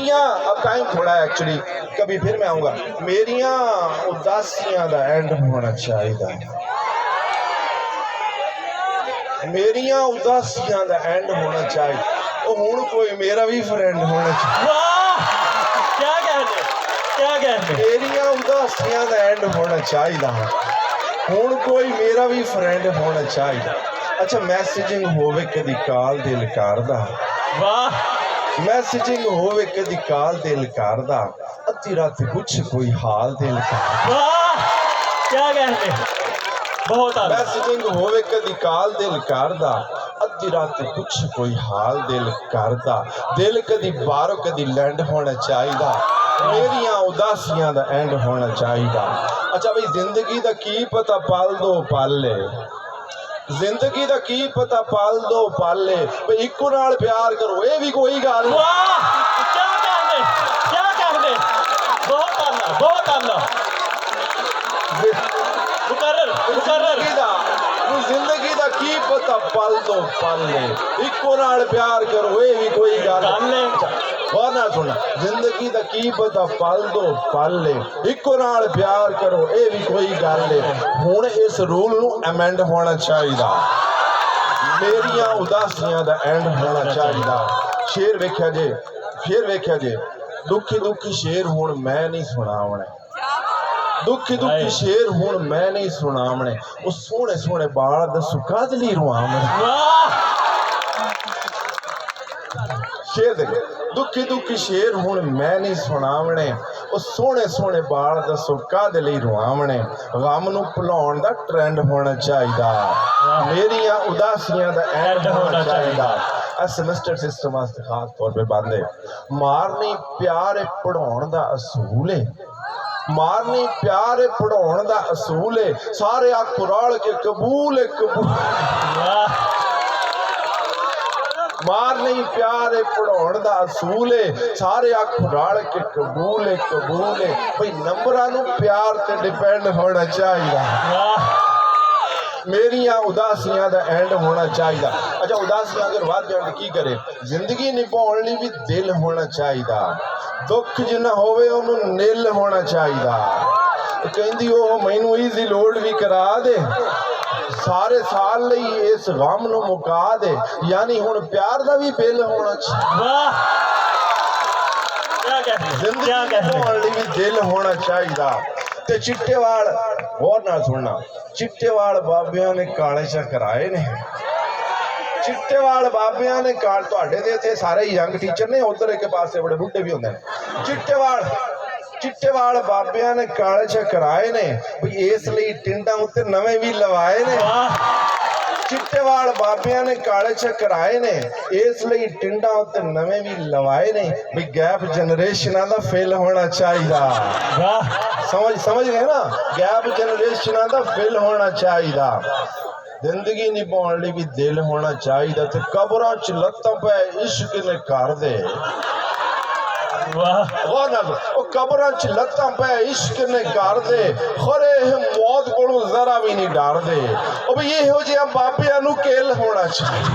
मेरियां अब टाइम थोड़ा है एक्चुअली, कभी फिर मैं आऊंगा। मेरियां उदासियां दा एंड होना चाहिए, मेरियां उदासियां दा एंड होना चाहिए। ओ हुण कोई मेरा भी फ्रेंड होना चाहिए। वाह क्या कहते, क्या कहते। मेरियां उदासियां दा एंड होना चाहिए, हुण कोई मेरा भी फ्रेंड होना चाहिए। अच्छा मैसेजिंग होवे कदी काल दिल करदा, वाह मैसेजिंग होवे कदी काल दिल करदा, अद्धी रात पुछ कोई हाल दिल करदा। वाह क्या कहते, बहुत आला। मैसेजिंग होवे कदी काल दिल करदा, अद्धी रात पुछ कोई हाल दिल करदा। दिल कदी बारो कदी लैंड होना चाहिए, मेरियां उदासियां दा एंड होना चाहिए। अच्छा भाई जिंदगी दा की पता पाल दो पाले, जिंदगी दा की पता पाल दो पाले, भाई इको नाल प्यार करो ये भी कोई गल। वाह क्या कहते, क्या कहते, बहुत आला, बहुत आला। मुकर्रर मुकर्रर। जिंदगी दा की पता पाल दो पाले, इको नाल प्यार करो ये भी कोई गल। और ना सुना, जिंदगी दा की पता पाल दो पाले, इको नाल प्यार करो ये भी कोई गल है। हुण इस रूल नू अमेंड होना चाहिए, मेरियां उदासियां दा एंड होना चाहिए। शेर वेख्या जे, फिर वेख्या जे, दुखी दुखी शेर हुण मैं नहीं सुनावणे, दुखी दुखी शेर हुण मैं नहीं सुनावणे, वो सोहणे सोहणे बाल दसो कादली रुआवणे। शेर देख, दुखी दुखी शेर हुण मैं नहीं सुनावणे, वो सोहणे सोहणे बाल दसो कादे लई रुआवणे। गम नू भुलाउण दा ट्रेंड होना चाहिए, मेरियां उदासियां दा एंड होना चाहिए। सेमेस्टर सिस्टम वास्ते खास तौर पे बांधे मारनी प्यार पढ़ाउण दा असूल है, मारनी प्यार पढ़ाउण दा असूल है। सारे अख रल के कबूल है कबूल, मारनी प्यार पढ़ाउण दा असूल है। सारे अख रल के कबूल है कबूल है। भाई नंबरां नू प्यार ते डिपेंड होना चाहिए, मेरियां उदासियां दा एंड होना चाहिए। अच्छा उदासियां अगर वध जाण की करे, जिंदगी निभाउण लई भी दिल होना चाहिए, दुख जिन्ना होवे ओनू निल होना चाहिए। कहंदी ओ मैनू ईजी लोड भी करा दे, सारे साल लई इस गम नू मुका दे, यानी हुण प्यार दा भी बिल होना चाहिए, जिंदगी निभाउण लई भी दिल होना चाहिए। ते चिट्टे वाल और ना सुनना, चिट्टे वाल बाबियां ने काले चा कराए ने, चिट्टे वाल बाबियां ने काल तुहाडे दे इत्थे सारे यंग टीचर ने, उधर एक पासे बड़े बुढ़े भी होंदे ने। चिट्टे वाल बाबियां ने काले चा कराए ने, इस लई टिंडा उत्ते नवे भी लवाए ने। चिट्टे वाल बाबियां ने काले चा कराए ने, इस लई टिंडा उत्ते नवे भी लवाए ने। भी गैप जनरेशनां दा फिल होना चाहिए, समझ गए ना, गैप जनरेशनां दा फिल होना चाहिए। जिंदगी निभाउण लई भी दिल होना चाहिए। ते कबरां च लत्तां पै इश्क ने कर दे, कबरां च लत्तां पै इश्क ने कर दे, खरे मौत कोलों जरा भी नहीं डर दे। इहो जिहा बाबियां नू किल होना चाहिए।